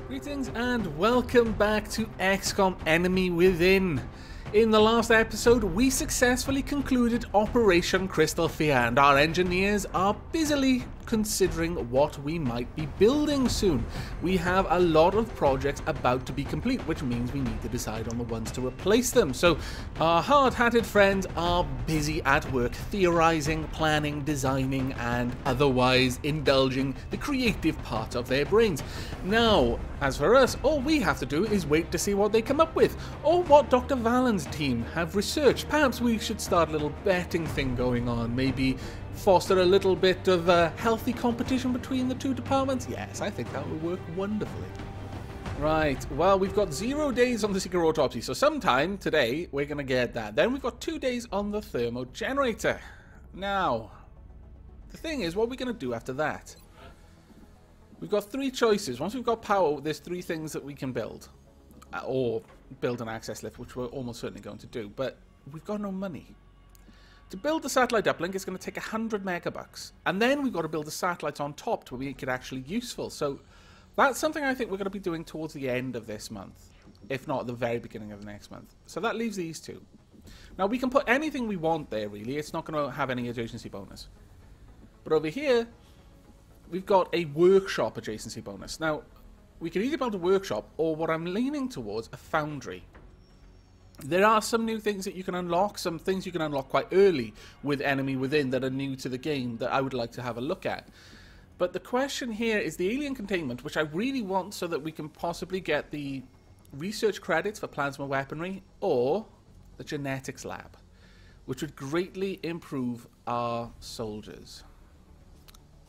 Greetings and welcome back to Xcom Enemy Within. In the last episode, we successfully concluded Operation Crystal Fear, and our engineers are busily considering what we might be building soon. We have a lot of projects about to be complete, which means we need to decide on the ones to replace them. So our hard-hatted friends are busy at work theorizing, planning, designing, and otherwise indulging the creative part of their brains. Now, as for us, all we have to do is wait to see what they come up with, or what Dr. Vallon's team have researched. Perhaps we should start a little betting thing going on, maybe foster a little bit of healthy competition between the two departments. Yes, I think that would work wonderfully. Right, well, we've got 0 days on the Seeker Autopsy, so sometime today we're going to get that. Then we've got 2 days on the thermo generator. Now, the thing is, what are we going to do after that? We've got 3 choices. Once we've got power, there's 3 things that we can build. Or build an access lift, which we're almost certainly going to do, but we've got no money. To build the satellite uplink, it's going to take 100 megabucks. And then we've got to build the satellites on top to make it actually useful. So that's something I think we're going to be doing towards the end of this month, if not at the very beginning of the next month. So that leaves these 2. Now, we can put anything we want there, really. It's not going to have any adjacency bonus. But over here, we've got a workshop adjacency bonus. Now, we can either build a workshop, or what I'm leaning towards, a foundry. There are some new things that you can unlock, some things you can unlock quite early with Enemy Within that are new to the game that I would like to have a look at. But the question here is the alien containment, which I really want so that we can possibly get the research credits for plasma weaponry, or the genetics lab, which would greatly improve our soldiers.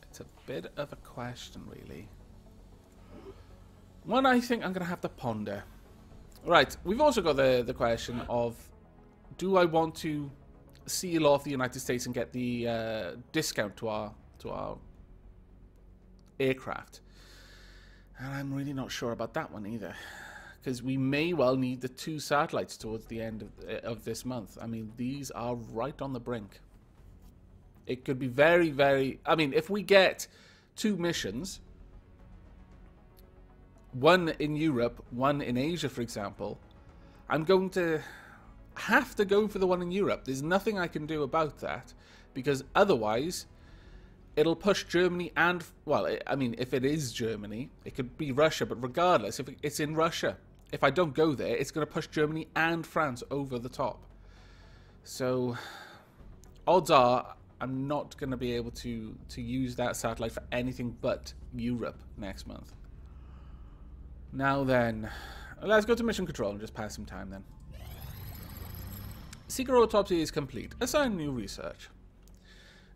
It's a bit of a question, really. One I think I'm going to have to ponder. Right, we've also got the question of, do I want to seal off the United States and get the discount to our aircraft? And I'm really not sure about that one either, because we may well need the 2 satellites towards the end of this month. I mean, these are right on the brink. It could be very, very... I mean, if we get 2 missions... one in Europe, one in Asia, for example, I'm going to have to go for the one in Europe. There's nothing I can do about that, because otherwise it'll push Germany and, well, I mean, if it is Germany, it could be Russia, but regardless, if it's in Russia, if I don't go there, it's going to push Germany and France over the top. So, odds are I'm not going to be able to use that satellite for anything but Europe next month. Now then, let's go to mission control and just pass some time then. Seeker Autopsy is complete. Assign new research.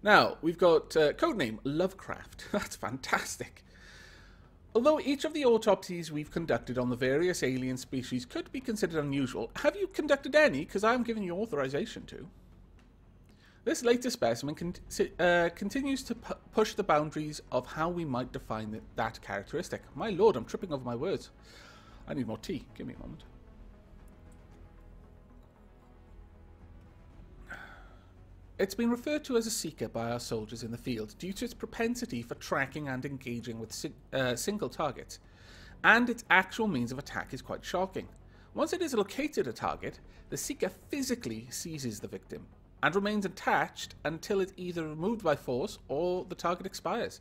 Now, we've got codename Lovecraft. That's fantastic. Although each of the autopsies we've conducted on the various alien species could be considered unusual, have you conducted any? Because I'm giving you authorization to. This latest specimen continues to push the boundaries of how we might define that characteristic. My lord, I'm tripping over my words. I need more tea. Give me a moment. It's been referred to as a seeker by our soldiers in the field due to its propensity for tracking and engaging with single targets, and its actual means of attack is quite shocking. Once it has located a target, the seeker physically seizes the victim and remains attached until it's either removed by force or the target expires.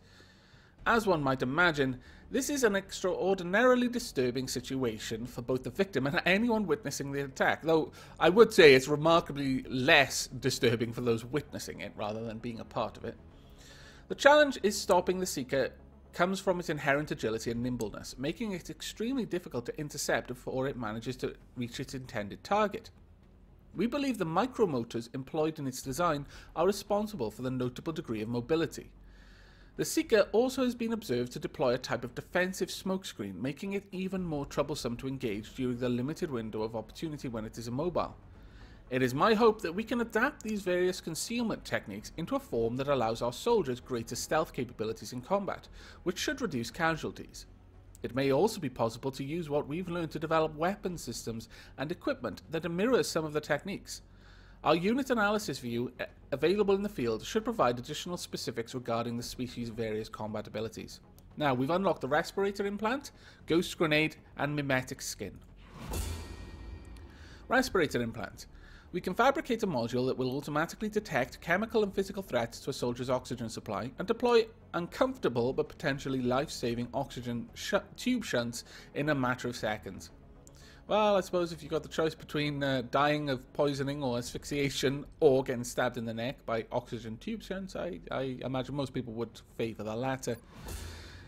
As one might imagine, this is an extraordinarily disturbing situation for both the victim and anyone witnessing the attack, though I would say it's remarkably less disturbing for those witnessing it rather than being a part of it. The challenge is stopping the Seeker comes from its inherent agility and nimbleness, making it extremely difficult to intercept before it manages to reach its intended target. We believe the micromotors employed in its design are responsible for the notable degree of mobility. The Seeker also has been observed to deploy a type of defensive smokescreen, making it even more troublesome to engage during the limited window of opportunity when it is immobile. It is my hope that we can adapt these various concealment techniques into a form that allows our soldiers greater stealth capabilities in combat, which should reduce casualties. It may also be possible to use what we've learned to develop weapon systems and equipment that mirrors some of the techniques. Our unit analysis view available in the field should provide additional specifics regarding the species' various combat abilities. Now, we've unlocked the respirator implant, ghost grenade, and mimetic skin. Respirator implant. We can fabricate a module that will automatically detect chemical and physical threats to a soldier's oxygen supply and deploy uncomfortable but potentially life-saving oxygen tube shunts in a matter of seconds. Well, I suppose if you've got the choice between dying of poisoning or asphyxiation or getting stabbed in the neck by oxygen tube shunts, I imagine most people would favour the latter.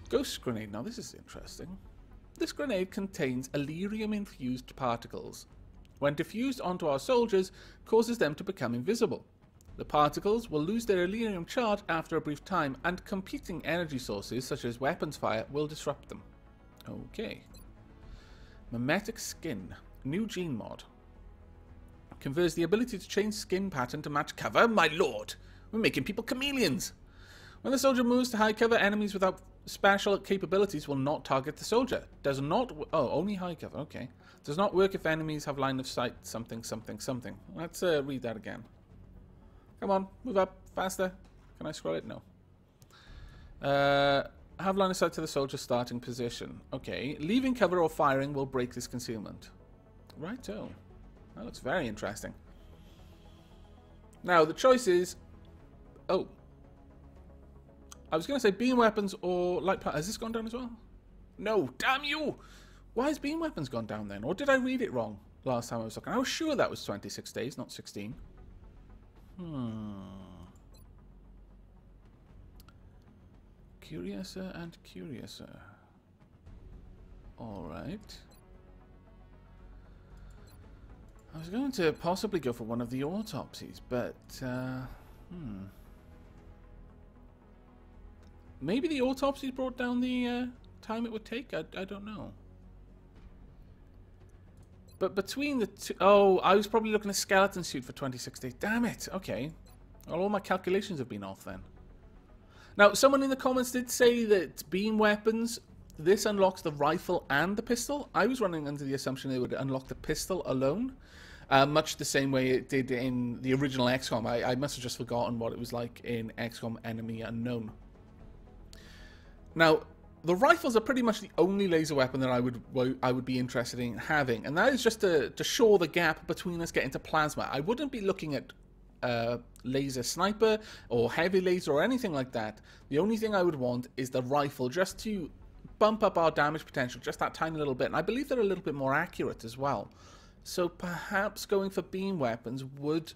Ghost grenade. Now this is interesting. This grenade contains Elerium-infused particles. When diffused onto our soldiers, causes them to become invisible. The particles will lose their Elerium charge after a brief time, and competing energy sources such as weapons fire will disrupt them. Okay. Mimetic skin. New gene mod. Confers the ability to change skin pattern to match cover. My lord! We're making people chameleons! When the soldier moves to high cover, enemies without special capabilities will not target the soldier. Does not... Oh, only high cover. Okay. Does not work if enemies have line of sight. Something, something, something. Let's read that again. Come on. Move up. Faster. Can I scroll it? No. Have line of sight to the soldier's starting position. Okay. Leaving cover or firing will break this concealment. Righto. That looks very interesting. Now, the choice is... Oh. I was going to say beam weapons or light power. Has this gone down as well? No. Damn you! Why has beam weapons gone down then? Or did I read it wrong last time I was looking? I was sure that was 26 days, not 16. Curiouser and curiouser. Alright. I was going to possibly go for one of the autopsies, but... Maybe the autopsies brought down the time it would take? I don't know. But between the two... Oh, I was probably looking at a skeleton suit for 26 days. Damn it. Okay. Well, all my calculations have been off then. Now, someone in the comments did say that beam weapons, this unlocks the rifle and the pistol. I was running under the assumption it would unlock the pistol alone. Much the same way it did in the original XCOM. I must have just forgotten what it was like in XCOM Enemy Unknown. Now, the rifles are pretty much the only laser weapon that I would be interested in having, and that is just to shore the gap between us getting to plasma. I wouldn't be looking at laser sniper or heavy laser or anything like that. The only thing I would want is the rifle, just to bump up our damage potential just that tiny little bit. And I believe they're a little bit more accurate as well. So perhaps going for beam weapons would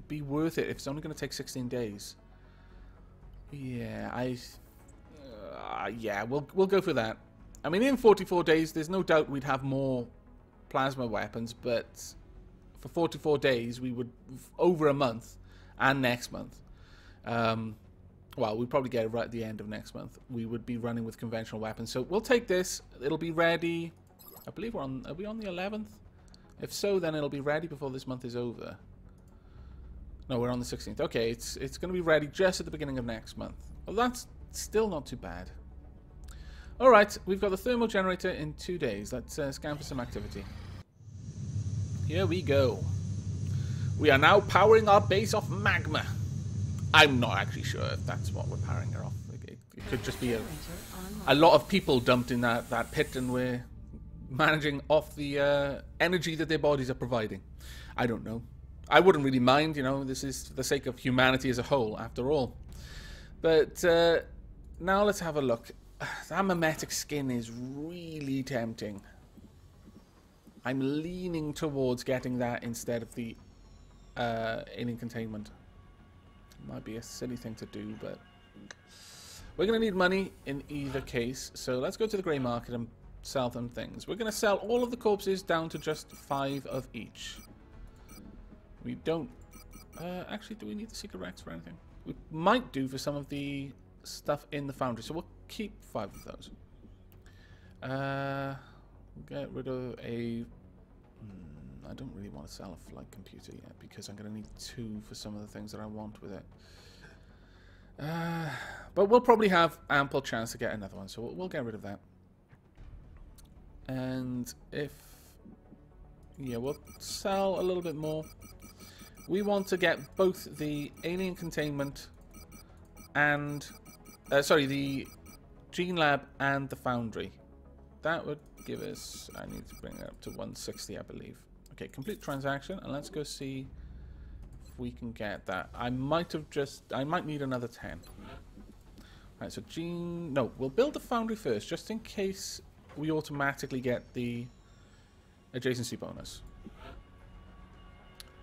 be worth it if it's only going to take 16 days. Yeah, yeah, we'll go for that. I mean, in 44 days, there's no doubt we'd have more plasma weapons, but for 44 days, we would, over a month, and next month, well, we'd probably get it right at the end of next month, we would be running with conventional weapons. So we'll take this. It'll be ready. I believe are we on the 11th? If so, then it'll be ready before this month is over. No, we're on the 16th. Okay, it's going to be ready just at the beginning of next month. Well, that's still not too bad. Alright, we've got the thermal generator in 2 days. Let's scan for some activity. Here we go. We are now powering our base off magma. I'm not actually sure if that's what we're powering her off. It could just be a lot of people dumped in that pit, and we're managing off the energy that their bodies are providing. I don't know. I wouldn't really mind, you know, this is for the sake of humanity as a whole, after all. But now let's have a look. That mimetic skin is really tempting. I'm leaning towards getting that instead of the alien containment. Might be a silly thing to do, but we're going to need money in either case. So let's go to the grey market and sell them things. We're going to sell all of the corpses down to just 5 of each. We don't... actually, do we need the secret racks for anything? We might do for some of the stuff in the foundry, so we'll keep 5 of those. Get rid of a... I don't really want to sell a flight computer yet, because I'm going to need 2 for some of the things that I want with it. But we'll probably have ample chance to get another one, so we'll get rid of that. And if... yeah, we'll sell a little bit more. We want to get both the alien containment and... sorry, the Gene Lab and the Foundry. That would give us... I need to bring it up to 160, I believe. Okay, complete transaction, and let's go see if we can get that. I might need another 10. Alright, so Gene... No, we'll build the Foundry first, just in case we automatically get the adjacency bonus.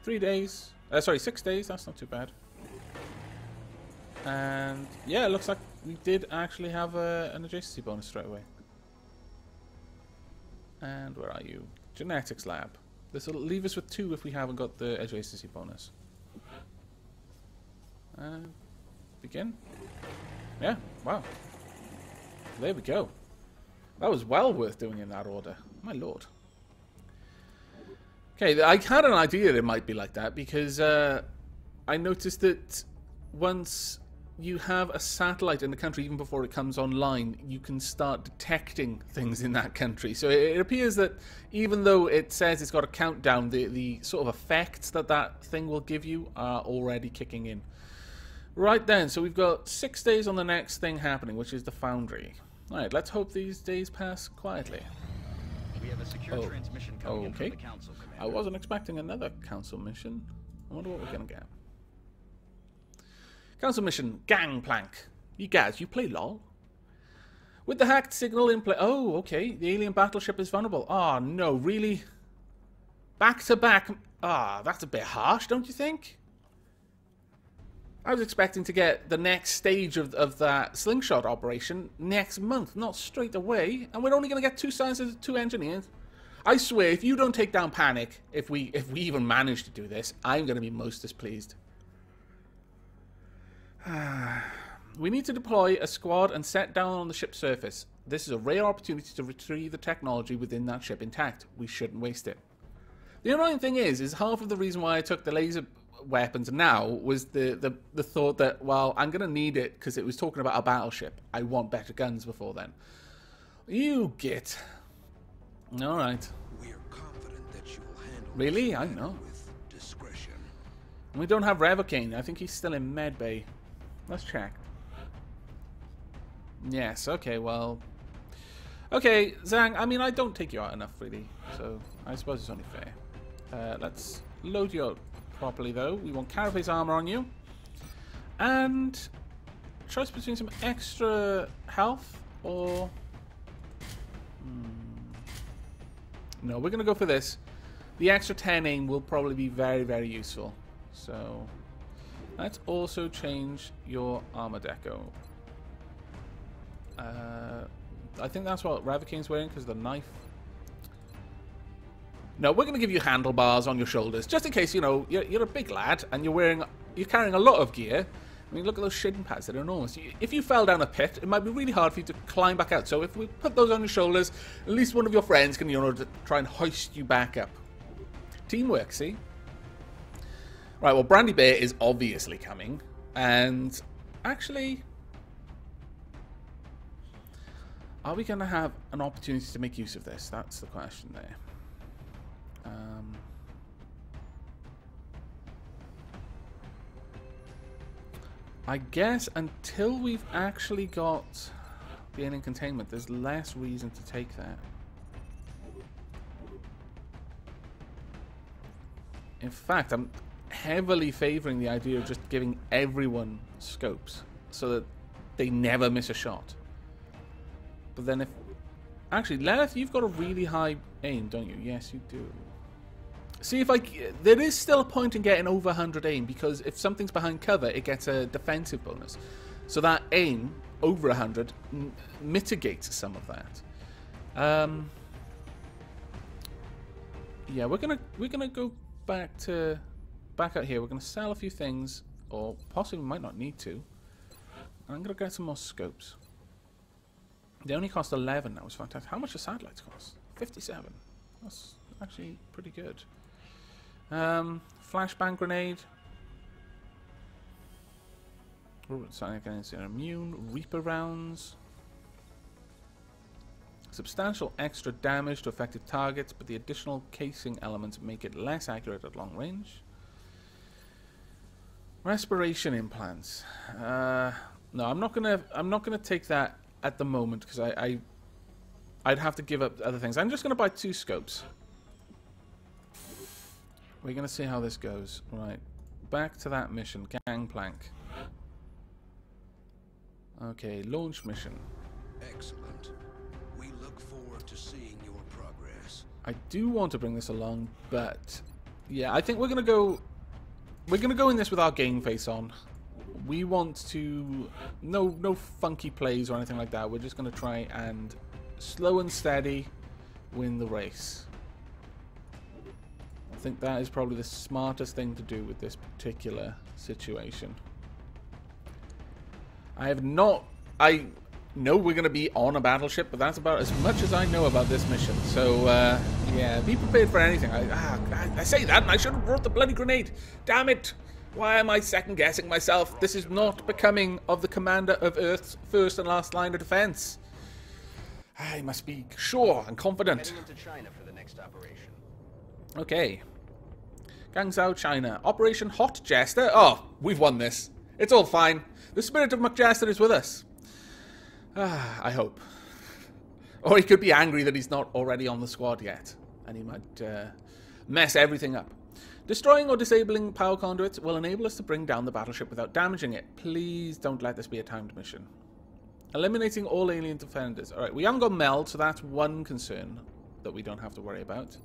3 days. Sorry, 6 days. That's not too bad. And yeah, it looks like we did actually have an adjacency bonus straight away. And where are you? Genetics lab. This will leave us with 2 if we haven't got the adjacency bonus. Begin. Yeah, wow. There we go. That was well worth doing in that order. My lord. Okay, I had an idea that it might be like that because I noticed that once you have a satellite in the country, even before it comes online, you can start detecting things in that country. So it appears that even though it says it's got a countdown, the sort of effects that that thing will give you are already kicking in. Right then, so we've got 6 days on the next thing happening, which is the Foundry. Alright, let's hope these days pass quietly. We have a secure transmission coming in from the council, Commander. I wasn't expecting another council mission. I wonder what we're going to get. Council mission, Gangplank. You guys, you play LOL? With the hacked signal in play... Oh, okay. The alien battleship is vulnerable. Oh, no, really? Back to back... Ah, that's a bit harsh, don't you think? I was expecting to get the next stage of that slingshot operation next month, not straight away. And we're only going to get 2 scientists, 2 engineers. I swear, if you don't take down Panic, if we even manage to do this, I'm going to be most displeased. We need to deploy a squad and set down on the ship's surface. This is a rare opportunity to retrieve the technology within that ship intact. We shouldn't waste it. The annoying thing is half of the reason why I took the laser weapons now was the thought that, well, I'm going to need it because it was talking about a battleship. I want better guns before then. You git. All right. We are confident that you will handle really? I know. With discretion. We don't have Revocaine. I think he's still in med bay. Let's check. Yes. Okay. Well. Okay, Zhang. I mean, I don't take you out enough, really. So I suppose it's only fair. Let's load you out properly, though. We want carapace armor on you, and choice between some extra health or. No, we're going to go for this. The extra 10 aim will probably be very, very useful. So, let's also change your armor deco. I think that's what Ravocaine's wearing because the knife. No, we're going to give you handlebars on your shoulders. Just in case, you know, you're a big lad and you're carrying a lot of gear. I mean, look at those shin pads, they're enormous. If you fell down a pit, it might be really hard for you to climb back out. So if we put those on your shoulders, at least one of your friends can, you know, try and hoist you back up. Teamwork, see? Right, well, Brandy Bear is obviously coming. And actually, are we going to have an opportunity to make use of this? That's the question there. I guess until we've actually got the alien containment, there's less reason to take that. In fact, I'm heavily favoring the idea of just giving everyone scopes so that they never miss a shot. But then if... Actually, Lilith, you've got a really high aim, don't you? Yes, you do. See if there is still a point in getting over 100 aim because if something's behind cover, it gets a defensive bonus. So that aim over 100 mitigates some of that. Yeah, we're gonna go back out here. We're gonna sell a few things, or possibly might not need to. I'm gonna get some more scopes. They only cost 11. That was fantastic. How much do satellites cost? 57. That's actually pretty good. Flashbang grenade. Something against immune. Reaper rounds. Substantial extra damage to affected targets, but the additional casing elements make it less accurate at long range. Respiration implants. No, I'm not gonna take that at the moment because I'd have to give up other things. I'm just going to buy 2 scopes. We're going to see how this goes. Right. Back to that mission. Gangplank. Okay, launch mission. Excellent. We look forward to seeing your progress. I do want to bring this along, but yeah, I think we're going to go in this with our game face on. We want to no funky plays or anything like that. We're just going to try and slow and steady win the race. I think that is probably the smartest thing to do with this particular situation. I know we're going to be on a battleship, but that's about as much as I know about this mission. So, yeah, be prepared for anything. I say that, and I should have brought the bloody grenade. Damn it! Why am I second-guessing myself? This is not becoming of the commander of Earth's first and last line of defense. I must be sure and confident. Heading into China for the next operation. Okay. Guangzhou, China. Operation Hot Jester. Oh, we've won this. It's all fine. The spirit of McJester is with us. I hope. Or he could be angry that he's not already on the squad yet. And he might mess everything up. Destroying or disabling power conduits will enable us to bring down the battleship without damaging it. Please don't let this be a timed mission. Eliminating all alien defenders. Alright, we haven't got meld, so that's one concern that we don't have to worry about.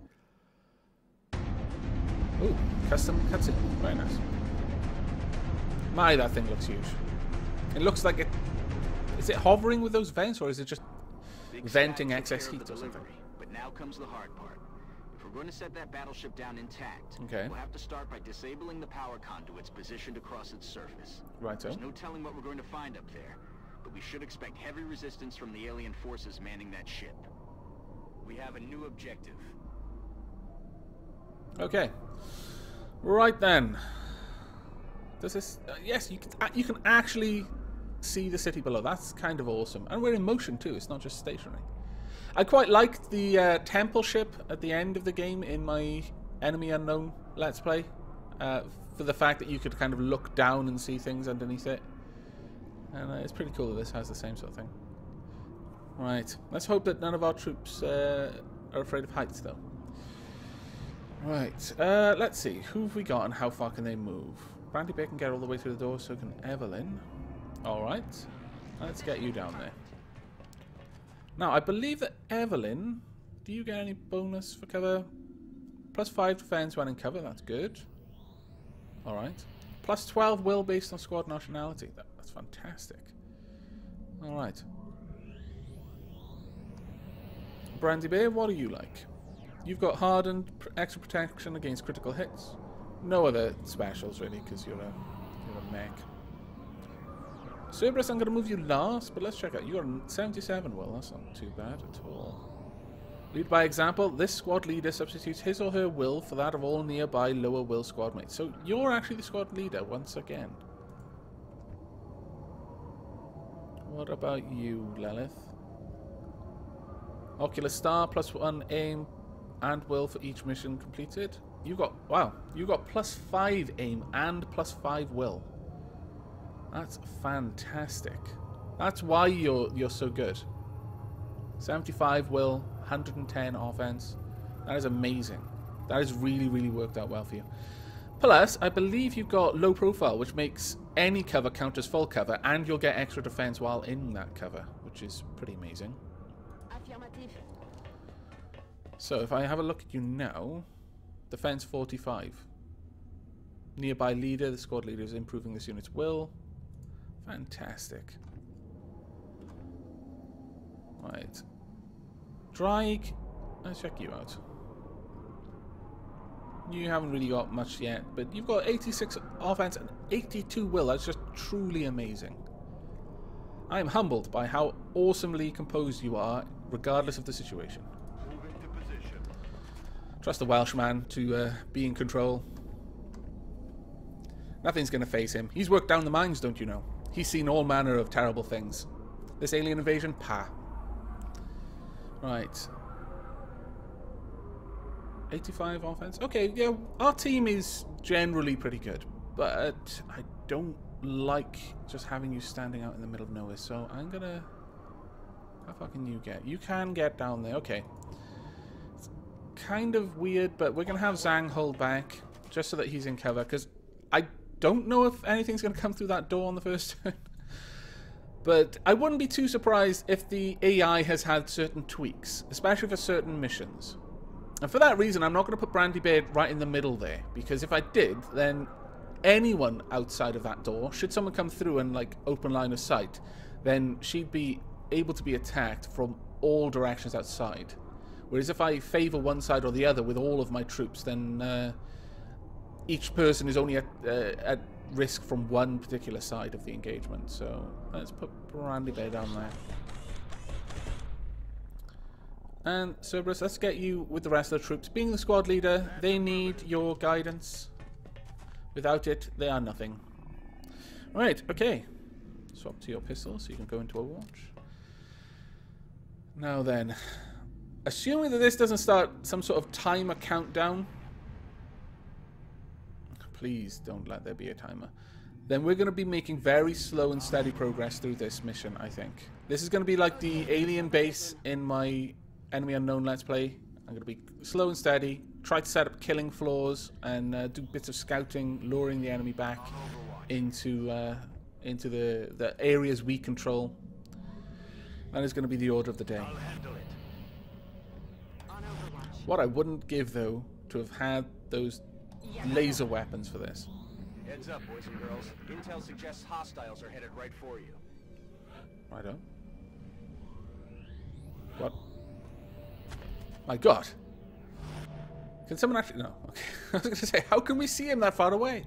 Ooh, custom cutscene. Very nice. My, that thing looks huge. It looks like it... Is it hovering with those vents, or is it just venting excess heat or something? But now comes the hard part. If we're going to set that battleship down intact, okay, we'll have to start by disabling the power conduits positioned across its surface. Right, so. There's no telling what we're going to find up there, but we should expect heavy resistance from the alien forces manning that ship. We have a new objective. Okay. Right then. Does this... yes, you can actually see the city below. That's kind of awesome. And we're in motion too. It's not just stationary. I quite liked the temple ship at the end of the game in my Enemy Unknown Let's Play. For the fact that you could kind of look down and see things underneath it. And it's pretty cool that this has the same sort of thing. Right. Let's hope that none of our troops are afraid of heights, though. Right. Let's see. Who have we got and how far can they move? Brandy Bear can get all the way through the door, so can Evelyn. Alright. Let's get you down there. Now, I believe that Evelyn... Do you get any bonus for cover? +5 defense when in cover. That's good. Alright. +12 will based on squad nationality. That's fantastic. Alright. Brandy Bear, what are you like? You've got hardened, extra protection against critical hits. No other specials, really, because you're a mech. Cerberus, I'm going to move you last, but let's check out. You're 77 will. That's not too bad at all. Lead by example. This squad leader substitutes his or her will for that of all nearby lower will squad mates. So you're actually the squad leader once again. What about you, Lilith? Ocular Star, +1 aim and will for each mission completed. You got, wow, you got +5 aim and +5 will. That's fantastic. That's why you're so good. 75 will, 110 offense. That is amazing. That has really, really worked out well for you. Plus, I believe you've got low profile, which makes any cover count as full cover, and you'll get extra defense while in that cover, which is pretty amazing. So if I have a look at you now, defense 45. Nearby leader, the squad leader is improving this unit's will. Fantastic. Right. Drake, let's check you out. You haven't really got much yet, but you've got 86 offense and 82 will. That's just truly amazing. I am humbled by how awesomely composed you are, regardless of the situation. Trust the Welshman to be in control. Nothing's going to faze him. He's worked down the mines, don't you know? He's seen all manner of terrible things. This alien invasion, pah. Right. 85 offense. Okay, yeah, our team is generally pretty good, but I don't like just having you standing out in the middle of nowhere, so I'm gonna How far can you get? You can get down there. Okay. It's kind of weird, but we're going to have Zhang hold back just so that he's in cover, because I don't know if anything's going to come through that door on the first turn. But I wouldn't be too surprised if the AI has had certain tweaks, especially for certain missions. And for that reason, I'm not going to put Brandy Bear right in the middle there, because if I did, then anyone outside of that door, should someone come through and like open line of sight, then she'd be able to be attacked from all directions outside. Whereas if I favor one side or the other with all of my troops, then each person is only at risk from one particular side of the engagement. So let's put Brandy Bear down there. And Cerberus, let's get you with the rest of the troops. Being the squad leader, they need your guidance. Without it, they are nothing. Right, okay. Swap to your pistol so you can go into Overwatch. Now then, assuming that this doesn't start some sort of timer countdown, please don't let there be a timer, then we're going to be making very slow and steady progress through this mission, I think. This is going to be like the alien base in my Enemy Unknown Let's Play. I'm going to be slow and steady, try to set up killing floors, and do bits of scouting, luring the enemy back into the areas we control. That is going to be the order of the day. What I wouldn't give, though, to have had those laser weapons for this. Heads up, boys and girls. Intel suggests hostiles are headed right for you. Righto. What? My God. Can someone actually... No. Okay. I was going to say, how can we see him that far away?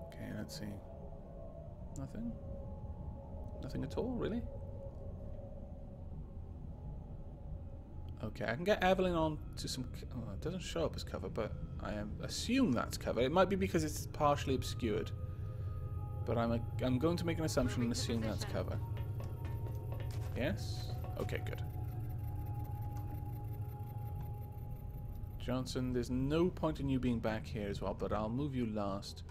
Okay, let's see. Nothing? Nothing at all, really? Okay, I can get Evelyn on to some... Oh, it doesn't show up as cover, but I assume that's cover. It might be because it's partially obscured. But I'm going to make an assumption and assume that's cover. Yes? Okay, good. Johnson, there's no point in you being back here as well, but I'll move you last.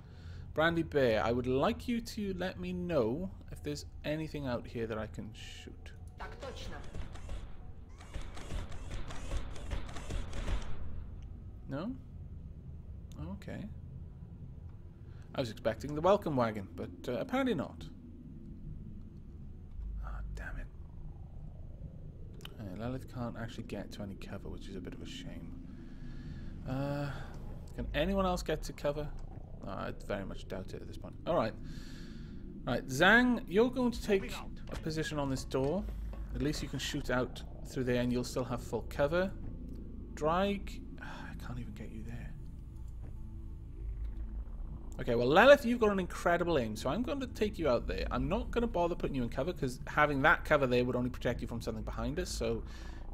Brandy Bear, I would like you to let me know if there's anything out here that I can shoot. No? Okay. I was expecting the welcome wagon, but apparently not. Ah, damn it. Lilith can't actually get to any cover, which is a bit of a shame. Can anyone else get to cover? I very much doubt it at this point. Alright. Alright, Zhang, you're going to take a position on this door. At least you can shoot out through there and you'll still have full cover. Drake, I can't even get you there. Okay, well, Lilith, you've got an incredible aim, so I'm going to take you out there. I'm not going to bother putting you in cover, because having that cover there would only protect you from something behind us, so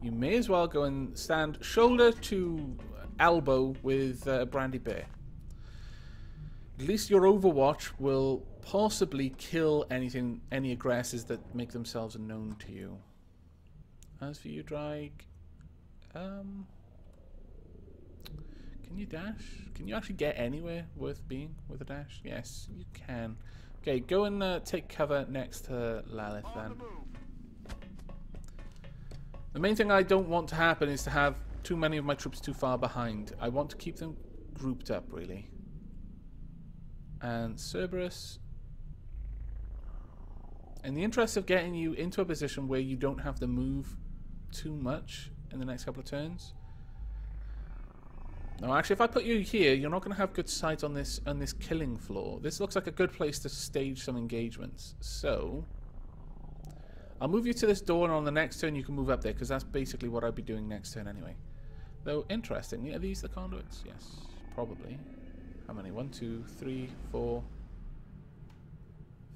you may as well go and stand shoulder to elbow with Brandy Bear. At least your Overwatch will possibly kill any aggressors that make themselves known to you. As for you, Drake, can you dash? Can you actually get anywhere worth being with a dash? Yes, you can. Okay, go and take cover next to Lilith then. The main thing I don't want to happen is to have too many of my troops too far behind. I want to keep them grouped up, really. And Cerberus, in the interest of getting you into a position where you don't have to move too much in the next couple of turns. No, actually, if I put you here, you're not going to have good sight on this killing floor. This looks like a good place to stage some engagements. So, I'll move you to this door, and on the next turn you can move up there, because that's basically what I'd be doing next turn anyway. Though, interestingly, are these the conduits? Yes, probably. How many? 1, 2, 3, 4,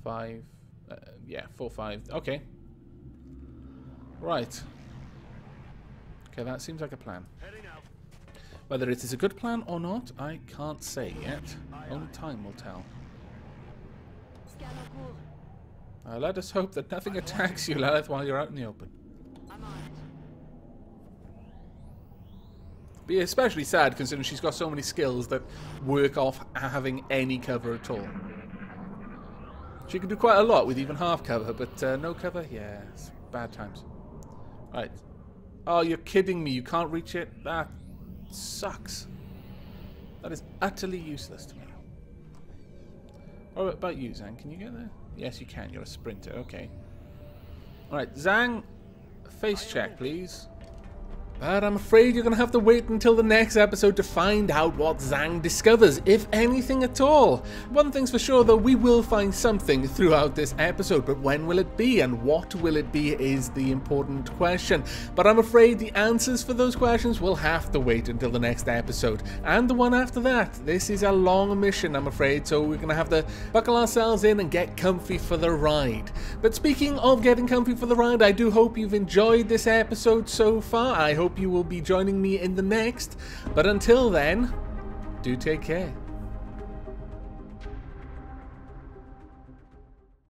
5. Yeah, 4, 5. Okay. Right. Okay, that seems like a plan. Whether it is a good plan or not, I can't say yet. Only time will tell. Let us hope that nothing attacks you, Lilith, while you're out in the open. Be especially sad considering she's got so many skills that work off having any cover at all. She can do quite a lot with even half cover, but no cover? Yeah, it's bad times. Right. Oh, you're kidding me. You can't reach it? That sucks. That is utterly useless to me. What about you, Zhang? Can you get there? Yes, you can. You're a sprinter. Okay. Alright, Zhang, face check, please. But I'm afraid you're going to have to wait until the next episode to find out what Zhang discovers, if anything at all. One thing's for sure though, we will find something throughout this episode, but when will it be and what will it be is the important question. But I'm afraid the answers for those questions will have to wait until the next episode, and the one after that. This is a long mission, I'm afraid, so we're going to have to buckle ourselves in and get comfy for the ride. But speaking of getting comfy for the ride, I do hope you've enjoyed this episode so far. I hope you will be joining me in the next, but until then, do take care.